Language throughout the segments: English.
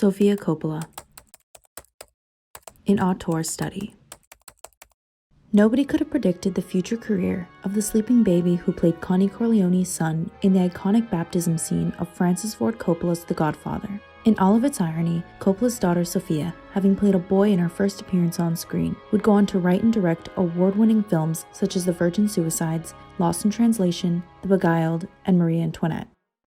Sofia Coppola. An Auteur study. Nobody could have predicted the future career of the sleeping baby who played Connie Corleone's son in the iconic baptism scene of Francis Ford Coppola's The Godfather. In all of its irony, Coppola's daughter Sofia, having played a boy in her first appearance on screen, would go on to write and direct award-winning films such as The Virgin Suicides, Lost in Translation, The Beguiled, and Marie Antoinette.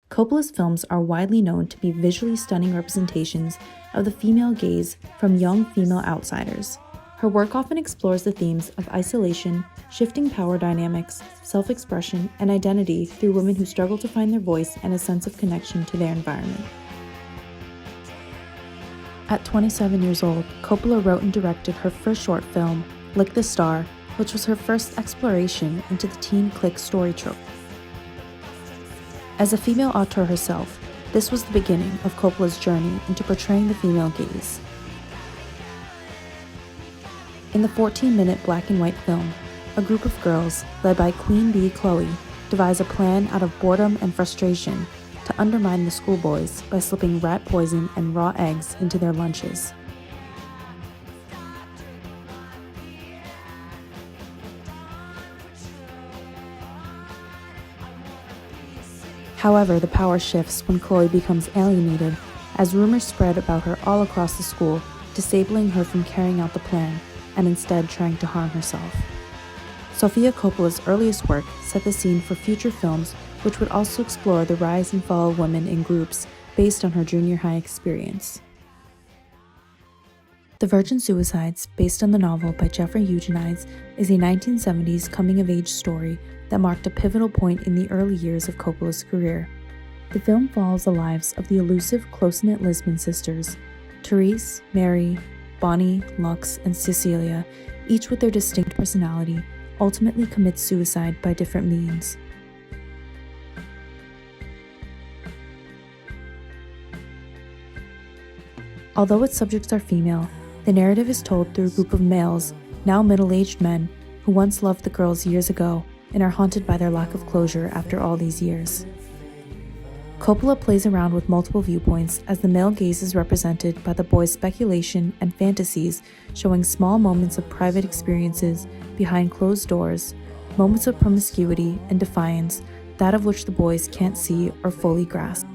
Coppola's films are widely known to be visually stunning representations of the female gaze from young female outsiders. Her work often explores the themes of isolation, shifting power dynamics, self-expression, and identity through women who struggle to find their voice and a sense of connection to their environment. At 27 years old, Coppola wrote and directed her first short film, Lick the Star, which was her first exploration into the teen clique story trope. As a female auteur herself, this was the beginning of Coppola's journey into portraying the female gaze. In the 14-minute black and white film, a group of girls, led by Queen Bee Chloe, devise a plan out of boredom and frustration to undermine the schoolboys by slipping rat poison and raw eggs into their lunches. However, the power shifts when Chloe becomes alienated, as rumors spread about her all across the school, disabling her from carrying out the plan, and instead trying to harm herself. Sofia Coppola's earliest work set the scene for future films which would also explore the rise and fall of women in groups based on her junior high experience. The Virgin Suicides, based on the novel by Jeffrey Eugenides, is a 1970s coming-of-age story that marked a pivotal point in the early years of Coppola's career. The film follows the lives of the elusive, close-knit Lisbon sisters, Therese, Mary, Bonnie, Lux, and Cecilia, each with their distinct personality, ultimately commit suicide by different means. Although its subjects are female, the narrative is told through a group of males, now middle-aged men, who once loved the girls years ago and are haunted by their lack of closure after all these years. Coppola plays around with multiple viewpoints as the male gaze is represented by the boys' speculation and fantasies, showing small moments of private experiences behind closed doors, moments of promiscuity and defiance, that of which the boys can't see or fully grasp.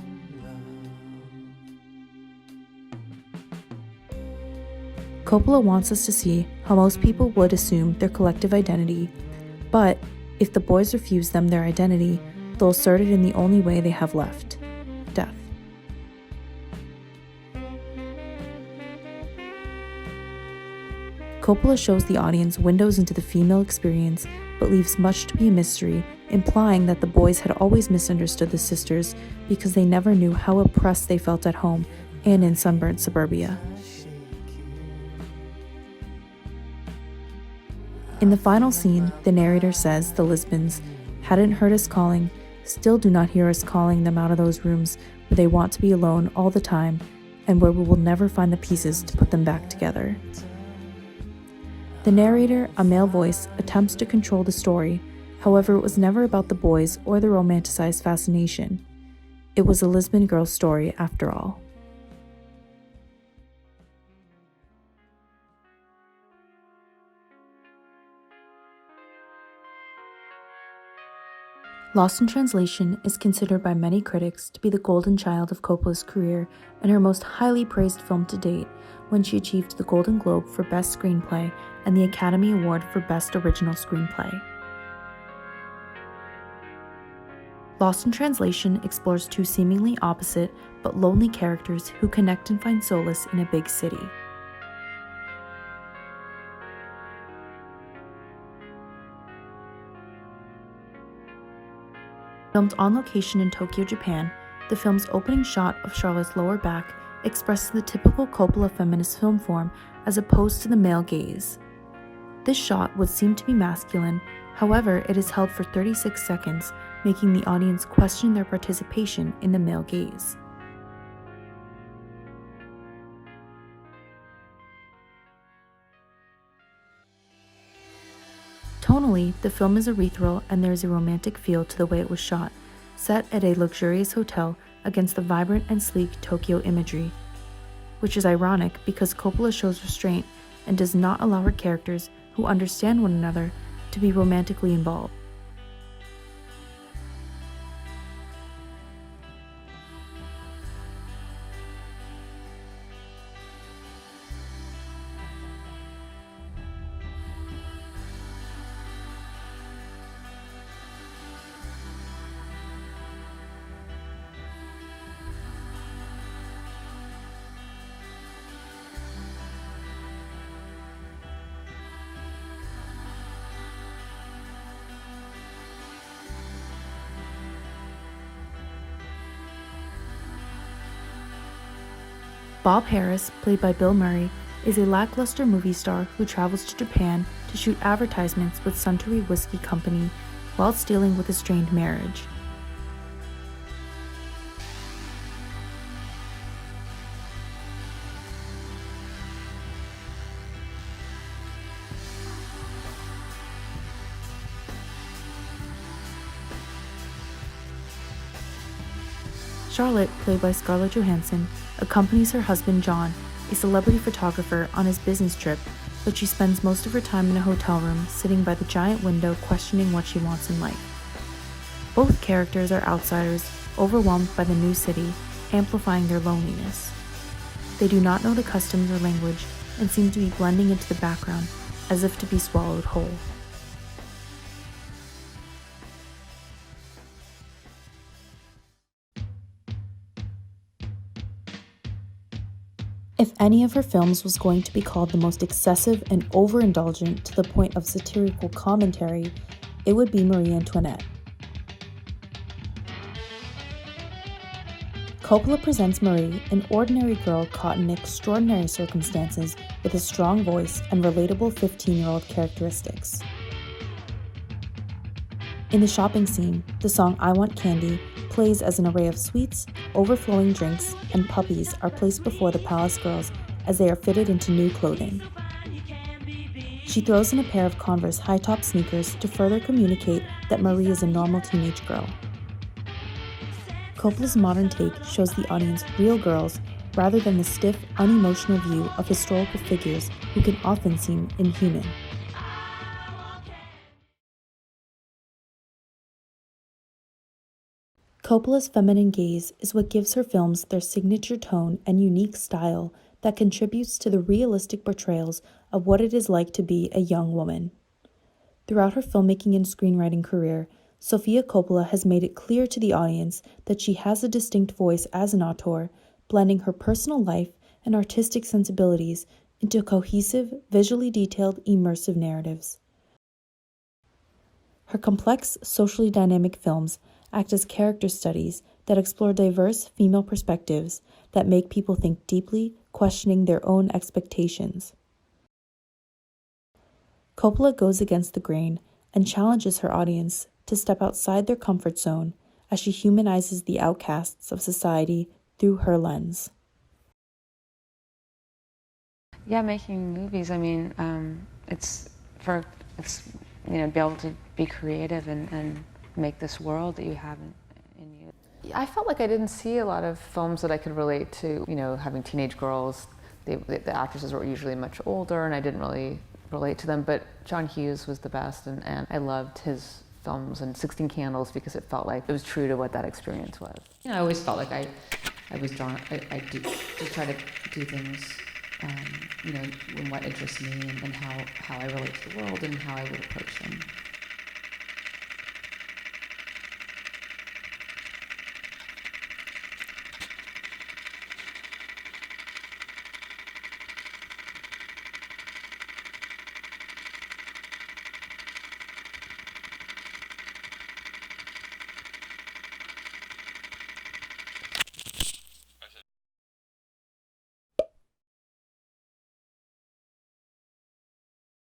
Coppola wants us to see how most people would assume their collective identity, but if the boys refuse them their identity, they'll assert it in the only way they have left: death. Coppola shows the audience windows into the female experience, but leaves much to be a mystery, implying that the boys had always misunderstood the sisters because they never knew how oppressed they felt at home and in sunburnt suburbia. In the final scene, the narrator says the Lisbons hadn't heard us calling, still do not hear us calling them out of those rooms where they want to be alone all the time and where we will never find the pieces to put them back together. The narrator, a male voice, attempts to control the story, however it was never about the boys or their romanticized fascination. It was a Lisbon girl's story after all. Lost in Translation is considered by many critics to be the golden child of Coppola's career and her most highly praised film to date, when she achieved the Golden Globe for Best Screenplay and the Academy Award for Best Original Screenplay. Lost in Translation explores two seemingly opposite but lonely characters who connect and find solace in a big city. Filmed on location in Tokyo, Japan, the film's opening shot of Charlotte's lower back expresses the typical Coppola feminist film form as opposed to the male gaze. This shot would seem to be masculine, however it is held for 36 seconds, making the audience question their participation in the male gaze. Tonally, the film is ethereal and there is a romantic feel to the way it was shot, set at a luxurious hotel against the vibrant and sleek Tokyo imagery. which is ironic because Coppola shows restraint and does not allow her characters, who understand one another, to be romantically involved. Bob Harris, played by Bill Murray, is a lackluster movie star who travels to Japan to shoot advertisements with Suntory Whiskey Company whilst dealing with a strained marriage. Charlotte, played by Scarlett Johansson, accompanies her husband John, a celebrity photographer, on his business trip, but she spends most of her time in a hotel room sitting by the giant window questioning what she wants in life. Both characters are outsiders, overwhelmed by the new city, amplifying their loneliness. They do not know the customs or language and seem to be blending into the background, as if to be swallowed whole. If any of her films was going to be called the most excessive and overindulgent to the point of satirical commentary, it would be Marie Antoinette. Coppola presents Marie, an ordinary girl caught in extraordinary circumstances with a strong voice and relatable 15-year-old characteristics. In the shopping scene, the song I Want Candy plays as an array of sweets, overflowing drinks, and puppies are placed before the palace girls as they are fitted into new clothing. She throws in a pair of Converse high-top sneakers to further communicate that Marie is a normal teenage girl. Coppola's modern take shows the audience real girls rather than the stiff, unemotional view of historical figures who can often seem inhuman. Coppola's feminine gaze is what gives her films their signature tone and unique style that contributes to the realistic portrayals of what it is like to be a young woman. Throughout her filmmaking and screenwriting career, Sofia Coppola has made it clear to the audience that she has a distinct voice as an auteur, blending her personal life and artistic sensibilities into cohesive, visually detailed, immersive narratives. Her complex, socially dynamic films act as character studies that explore diverse female perspectives that make people think deeply, questioning their own expectations. Coppola goes against the grain and challenges her audience to step outside their comfort zone as she humanizes the outcasts of society through her lens. Yeah, making movies, I mean, it's be able to be creative and make this world that you have in you. I felt like I didn't see a lot of films that I could relate to, having teenage girls. The actresses were usually much older and I didn't really relate to them, but John Hughes was the best, and I loved his films, and 16 Candles, because it felt like it was true to what that experience was. I always felt like I was drawn, I do try to do things, in what interests me and how I relate to the world and how I would approach them.